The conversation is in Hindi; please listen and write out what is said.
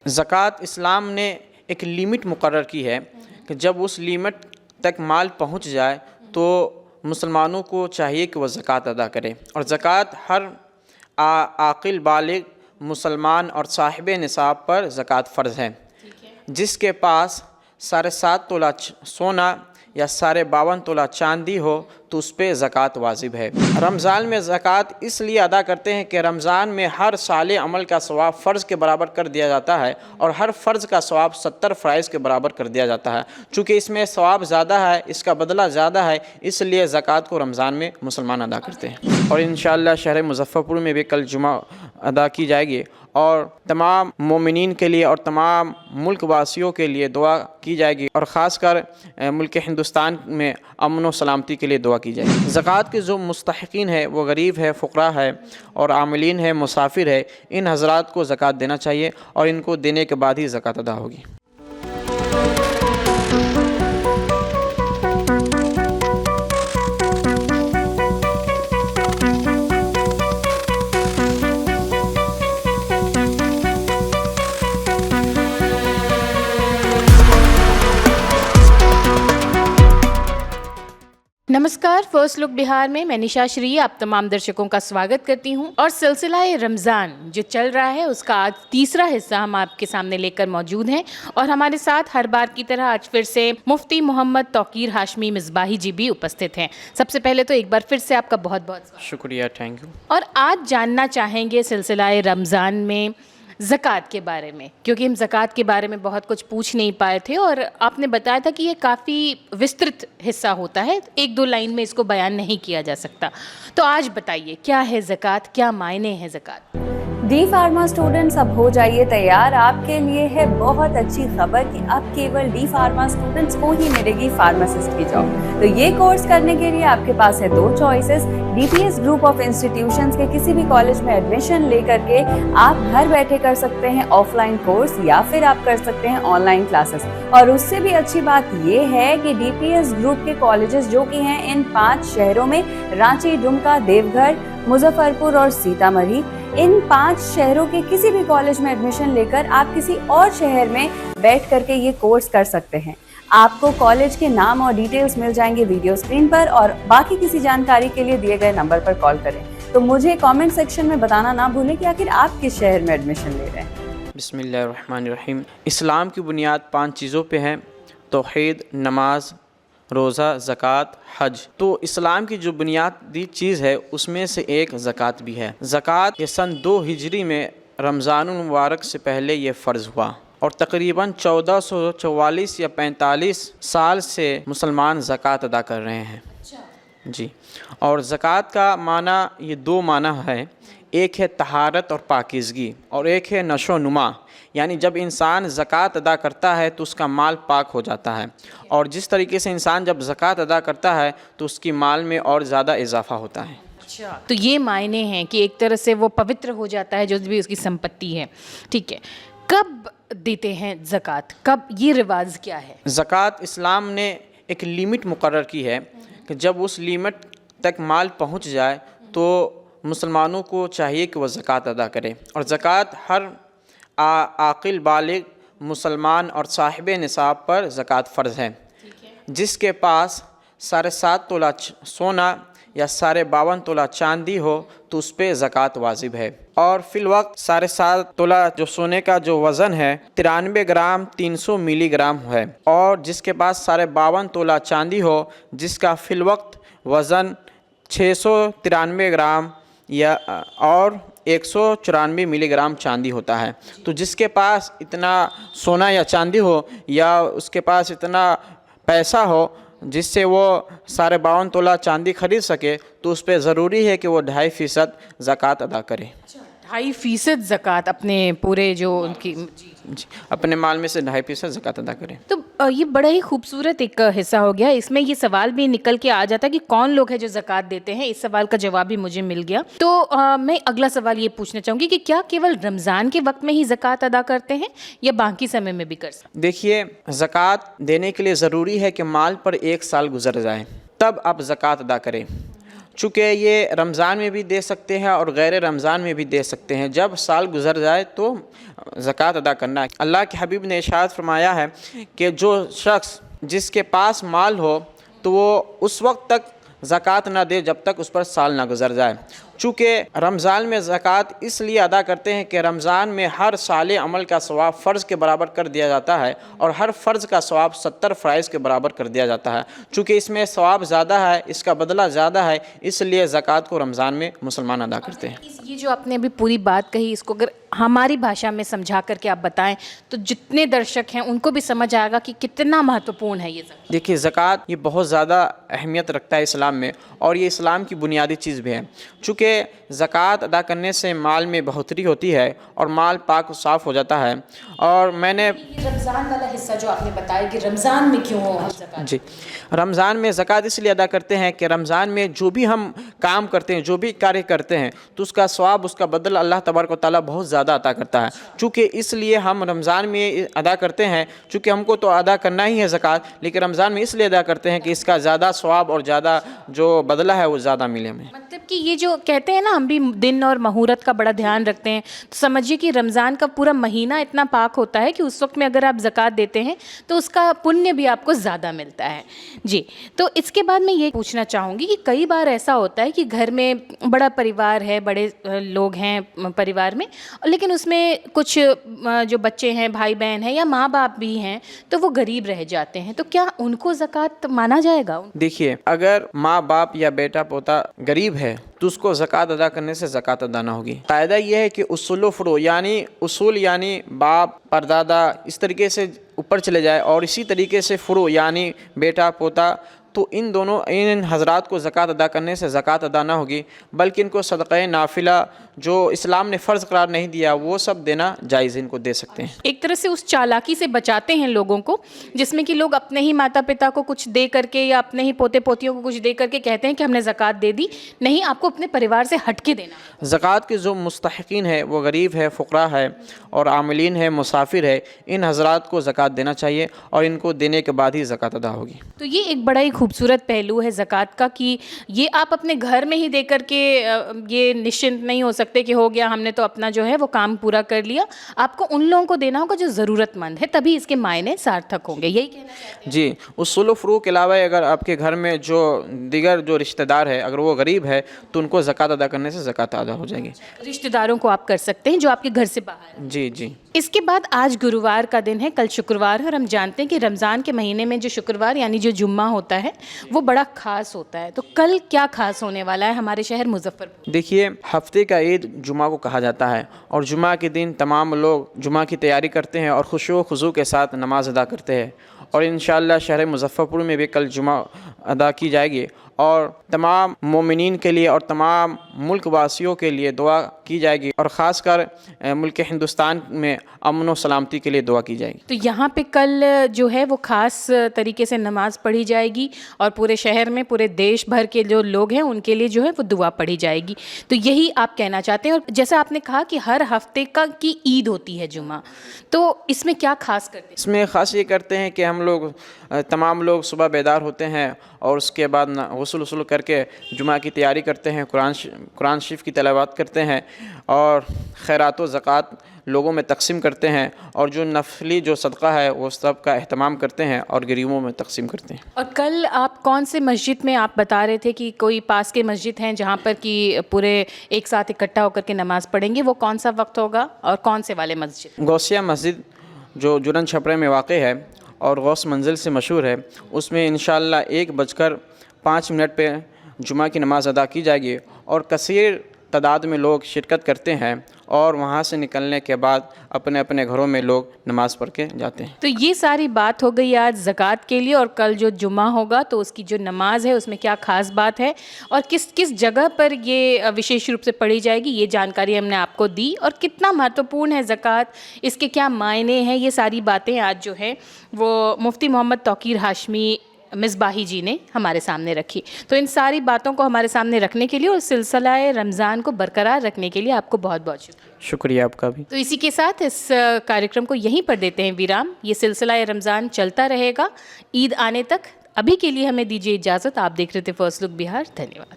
ज़कात इस्लाम ने एक लिमिट मुकर्रर की है कि जब उस लिमिट तक माल पहुंच जाए तो मुसलमानों को चाहिए कि वह ज़कात अदा करें। और ज़कात हर आकिल बालिग मुसलमान और साहिब निसाब पर ज़कात फ़र्ज़ है। जिसके पास 7.5 तोला सोना या 52.5 तोला चांदी हो तो उस पर ज़कात वाजिब है। रमज़ान में ज़कात इसलिए अदा करते हैं कि रमज़ान में हर साले अमल का सवाब फ़र्ज़ के बराबर कर दिया जाता है और हर फ़र्ज़ का सवाब 70 फ़राइज़ के बराबर कर दिया जाता है। चूँकि इसमें सवाब ज़्यादा है, इसका बदला ज़्यादा है, इसलिए ज़कात को रमज़ान में मुसलमान अदा करते हैं। और इंशाअल्लाह शहर मुज़फ़्फ़रपुर में भी कल जुमा अदा की जाएगी और तमाम मोमिनीन के लिए और तमाम मुल्क वासियों के लिए दुआ की जाएगी और ख़ासकर मुल्क हिंदुस्तान में अमन व सलामती के लिए दुआ की जाएगी। ज़कात के जो मुस्तहिक़ीन है वो गरीब है, फ़ुक़रा है और आमिलीन है, मुसाफिर है। इन हज़रात को ज़कात देना चाहिए और इनको देने के बाद ही ज़कात अदा होगी। नमस्कार, फर्स्ट लुक बिहार में मैं निशा श्री आप तमाम दर्शकों का स्वागत करती हूं। और सिलसिला रमज़ान जो चल रहा है उसका आज तीसरा हिस्सा हम आपके सामने लेकर मौजूद हैं और हमारे साथ हर बार की तरह आज फिर से मुफ्ती मोहम्मद तौकीर हाशमी मिसबाही जी भी उपस्थित हैं। सबसे पहले तो एक बार फिर से आपका बहुत बहुत शुक्रिया, थैंक यू। और आज जानना चाहेंगे सिलसिला रमज़ान में ज़कात के बारे में, क्योंकि हम ज़कात के बारे में बहुत कुछ पूछ नहीं पाए थे और आपने बताया था कि ये काफ़ी विस्तृत हिस्सा होता है, एक दो लाइन में इसको बयान नहीं किया जा सकता। तो आज बताइए क्या है ज़कात, क्या मायने हैं ज़कात? डी फार्मा स्टूडेंट्स अब हो जाइए तैयार, आपके लिए है बहुत अच्छी खबर कि अब केवल डी फार्मा स्टूडेंट्स को ही मिलेगी फार्मासिस्ट की जॉब। तो ये कोर्स करने के लिए आपके पास है दो choices. DPS group of institutions के किसी भी कॉलेज में एडमिशन लेकर के आप घर बैठे कर सकते हैं ऑफलाइन कोर्स या फिर आप कर सकते हैं ऑनलाइन क्लासेस। और उससे भी अच्छी बात ये है कि डीपीएस ग्रुप के कॉलेजेस जो कि हैं इन 5 शहरों में, रांची, दुमका, देवघर, मुजफ्फरपुर और सीतामढ़ी, इन 5 शहरों के किसी भी कॉलेज में एडमिशन लेकर आप किसी और शहर में बैठ करके ये कोर्स कर सकते हैं। आपको कॉलेज के नाम और डिटेल्स मिल जाएंगे वीडियो स्क्रीन पर और बाकी किसी जानकारी के लिए दिए गए नंबर पर कॉल करें। तो मुझे कमेंट सेक्शन में बताना ना भूलें कि आखिर आप किस शहर में एडमिशन ले रहे हैं। बिस्मिल्लाहिर्रहमानिर्रहीम। इस्लाम की बुनियाद 5 चीज़ों पे है: तौहीद, नमाज, रोज़ा, ज़कात, हज। तो इस्लाम की जो बुनियादी चीज़ है उसमें से एक ज़कात भी है। ज़कात ये सन 2 हिजरी में रमज़ानुल मुबारक से पहले ये फ़र्ज़ हुआ और तकरीबन 1444 या 45 साल से मुसलमान ज़कात अदा कर रहे हैं। जी। और ज़कात का माना ये 2 माना है, एक है तहारत और पाकीज़गी और एक है नशो नुमा। यानी जब इंसान ज़कात अदा करता है तो उसका माल पाक हो जाता है और जिस तरीके से इंसान जब ज़कात अदा करता है तो उसकी माल में और ज़्यादा इजाफ़ा होता है। अच्छा, तो ये मायने हैं कि एक तरह से वो पवित्र हो जाता है जो भी उसकी संपत्ति है। ठीक है, कब देते हैं ज़कात, कब, ये रिवाज क्या है? ज़कात इस्लाम ने एक लिमिट मुकर्रर की है कि जब उस लिमिट तक माल पहुँच जाए तो मुसलमानों को चाहिए कि वह ज़कात अदा करें। और ज़कात हर आकिल बालिग मुसलमान और साहिब निसाब पर ज़कात फ़र्ज़ है। जिसके पास 7.5 तोला सोना या 52.5 तोला चांदी हो तो उस पर ज़कात वाजिब है। और फ़िल वक्त 7.5 तोला जो सोने का जो वज़न है 93 ग्राम 300 मिलीग्राम है और जिसके पास 52.5 तोला चांदी हो जिसका फ़िल वक्त वज़न 693 ग्राम या और 194 मिलीग्राम चांदी होता है। तो जिसके पास इतना सोना या चांदी हो या उसके पास इतना पैसा हो जिससे वो 52.5 तोला चांदी खरीद सके तो उस पर ज़रूरी है कि वो 2.5% ज़कात अदा करे। 2.5% ज़कात अपने पूरे जो उनकी जी, अपने माल में से 2.5% ज़कात अदा करें। तो ये बड़ा ही खूबसूरत एक हिस्सा हो गया। इसमें ये सवाल भी निकल के आ जाता है कि कौन लोग हैं जो ज़कात देते हैं। इस सवाल का जवाब भी मुझे मिल गया। तो मैं अगला सवाल ये पूछना चाहूँगी कि क्या केवल रमज़ान के वक्त में ही ज़कात अदा करते हैं या बाकी समय में भी कर सकते हैं? देखिए, ज़कात देने के लिए ज़रूरी है कि माल पर 1 साल गुजर जाए तब आप ज़कात अदा करें। चूँकि ये रमज़ान में भी दे सकते हैं और गैर रमज़ान में भी दे सकते हैं। जब साल गुज़र जाए तो ज़कात अदा करना है। अल्लाह के हबीब ने इरशाद फरमाया है कि जो शख्स जिसके पास माल हो तो वो उस वक्त तक ज़कात ना दे जब तक उस पर साल ना गुज़र जाए। चूँकि रमज़ान में ज़कात इसलिए अदा करते हैं कि रमज़ान में हर साले अमल का सवाब फ़र्ज़ के बराबर कर दिया जाता है और हर फ़र्ज़ का सवाब 70 फ़राइज़ के बराबर कर दिया जाता है। चूँकि इसमें सवाब ज़्यादा है, इसका बदला ज़्यादा है, इसलिए ज़कात को रमज़ान में मुसलमान अदा करते हैं। ये जो आपने अभी पूरी बात कही, इसको अगर हमारी भाषा में समझा करके आप बताएं तो जितने दर्शक हैं उनको भी समझ आएगा कि कितना महत्वपूर्ण है ये ज़कात। देखिए, ज़कात ये बहुत ज़्यादा अहमियत रखता है इस्लाम में और ये इस्लाम की बुनियादी चीज़ भी है। चूँकि ज़कात अदा करने से माल में बढ़ोतरी होती है और माल पाक साफ़ हो जाता है। और मैंने रमज़ान वाला हिस्सा जो आपने बताया कि रमज़ान में क्यों हम ज़कात, जी, रमज़ान में ज़कात इसलिए अदा करते हैं कि रमज़ान में जो भी हम काम करते हैं, जो भी कार्य करते हैं, तो उसका सवाब, उसका बदला अल्लाह तबारक व तआला बहुत ज़्यादा अता करता है। चूँकि इसलिए हम रमज़ान में अदा करते हैं, चूँकि हमको तो अदा करना ही है ज़कात, लेकिन रमज़ान में इसलिए अदा करते हैं कि इसका ज़्यादा सवाब और ज़्यादा जो बदला है वो ज़्यादा मिले हमें। मतलब कि ये जो कहते हैं ना, हम भी दिन और मुहूर्त का बड़ा ध्यान रखते हैं, तो समझिए कि रमज़ान का पूरा महीना इतना पाक होता है कि उस वक्त में अगर आप ज़कात देते हैं तो उसका पुण्य भी आपको ज़्यादा मिलता है। जी, तो इसके बाद मैं ये पूछना चाहूँगी कि कई बार ऐसा होता है कि घर में बड़ा परिवार है, बड़े लोग हैं परिवार में, लेकिन उसमें कुछ जो बच्चे हैं, भाई बहन हैं या माँ बाप भी हैं, तो वो गरीब रह जाते हैं, तो क्या उनको ज़कात माना जाएगा? देखिए, अगर माँ बाप या बेटा पोता गरीब है तो उसको ज़कात अदा करने से ज़कात अदा ना होगी। कायदा यह है कि उसूल फ़ुरू यानी उसूल यानी बाप परदादा इस तरीके से ऊपर चले जाए और इसी तरीके से फ़ुरू यानी बेटा पोता, तो इन हज़रात को ज़कात अदा करने से ज़कात अदा ना होगी, बल्कि इनको सदक़े नाफिला जो इस्लाम ने फ़र्ज़ करार नहीं दिया वो सब देना जायज़, इनको दे सकते हैं। एक तरह से उस चालाकी से बचाते हैं लोगों को, जिसमें कि लोग अपने ही माता पिता को कुछ दे करके या अपने ही पोते पोतियों को कुछ दे करके कहते हैं कि हमने ज़कात दे दी। नहीं, आपको अपने परिवार से हट के देना। ज़कात के जो मुस्तहिकीन है वो गरीब है, फ़ुक़रा है और आमिलीन है, मुसाफिर है, इन हज़रात को ज़कात देना चाहिए और इनको देने के बाद ही ज़कात अदा होगी। तो ये एक बड़ा ही खूबसूरत पहलू है ज़कात का कि ये आप अपने घर में ही दे करके ये निश्चिंत नहीं हो सकते कि हो गया, हमने तो अपना जो है वो काम पूरा कर लिया। आपको उन लोगों को देना होगा जो ज़रूरतमंद है, तभी इसके मायने सार्थक होंगे। यही कहना चाहते हैं? जी, उसूल फ़ुरू के अलावा अगर आपके घर में जो दीगर जो रिश्तेदार है अगर वो गरीब है तो उनको ज़कात अदा करने से ज़कात अदा हो जाएगी। रिश्तेदारों को आप कर सकते हैं जो आपके घर से बाहर है। जी जी। इसके बाद आज गुरुवार का दिन है, कल शुक्रवार है और हम जानते हैं कि रमज़ान के महीने में जो शुक्रवार यानी जो जुम्मा होता है वो बड़ा ख़ास होता है। तो कल क्या ख़ास होने वाला है हमारे शहर मुजफ्फरपुर? देखिए, हफ्ते का ईद जुमा को कहा जाता है और जुमा के दिन तमाम लोग जुमा की तैयारी करते हैं और खुशू खुजू के साथ नमाज अदा करते हैं और इंशाअल्लाह शहर मुजफ्फरपुर में भी कल जुमा अदा की जाएगी और तमाम मोमिनीन के लिए और तमाम मुल्क वासियों के लिए दुआ की जाएगी और ख़ासकर मुल्क हिंदुस्तान में अमन व सलामती के लिए दुआ की जाएगी। तो यहाँ पे कल जो है वो ख़ास तरीके से नमाज़ पढ़ी जाएगी और पूरे शहर में, पूरे देश भर के जो लोग हैं उनके लिए जो है वो दुआ पढ़ी जाएगी। तो यही आप कहना चाहते हैं। और जैसा आपने कहा कि हर हफ्ते की ईद होती है जुमा, तो इसमें क्या ख़ास करते हैं? इसमें ख़ास ये करते हैं कि हम लोग तमाम लोग सुबह बेदार होते हैं और उसके बाद गस्ल वस्ल करके जुमा की तैयारी करते हैं, कुरान शरीफ की तिलावत करते हैं और खैरात व ज़कात लोगों में तकसीम करते हैं और जो नफली जो सदका है वो सब का एहतमाम करते हैं और गरीबों में तकसीम करते हैं। और कल आप कौन से मस्जिद में, आप बता रहे थे कि कोई पास के मस्जिद हैं जहाँ पर कि पूरे एक साथ इकट्ठा होकर के नमाज़ पढ़ेंगे, वो कौन सा वक्त होगा और कौन से वाले मस्जिद? गौसिया मस्जिद जो जुरन छपरे में वाक़ है और गौस मंजिल से मशहूर है, उसमें इंशाअल्लाह 1:05 पे जुमा की नमाज़ अदा की जाएगी और कसीर तादाद में लोग शिरकत करते हैं और वहाँ से निकलने के बाद अपने अपने घरों में लोग नमाज़ पढ़ के जाते हैं। तो ये सारी बात हो गई आज ज़कात के लिए। और कल जो जुमा होगा तो उसकी जो नमाज़ है उसमें क्या ख़ास बात है और किस किस जगह पर ये विशेष रूप से पढ़ी जाएगी, ये जानकारी हमने आपको दी। और कितना महत्वपूर्ण है ज़कात, इसके क्या मायने हैं, ये सारी बातें आज जो है वो मुफ्ती मोहम्मद तौकीर हाशमी मिसबाही जी ने हमारे सामने रखी। तो इन सारी बातों को हमारे सामने रखने के लिए और सिलसिला रमज़ान को बरकरार रखने के लिए आपको बहुत बहुत शुक्रिया आपका भी। तो इसी के साथ इस कार्यक्रम को यहीं पर देते हैं विराम। ये सिलसिला रमज़ान चलता रहेगा ईद आने तक। अभी के लिए हमें दीजिए इजाज़त। आप देख रहे थे फर्स्ट लुक बिहार। धन्यवाद।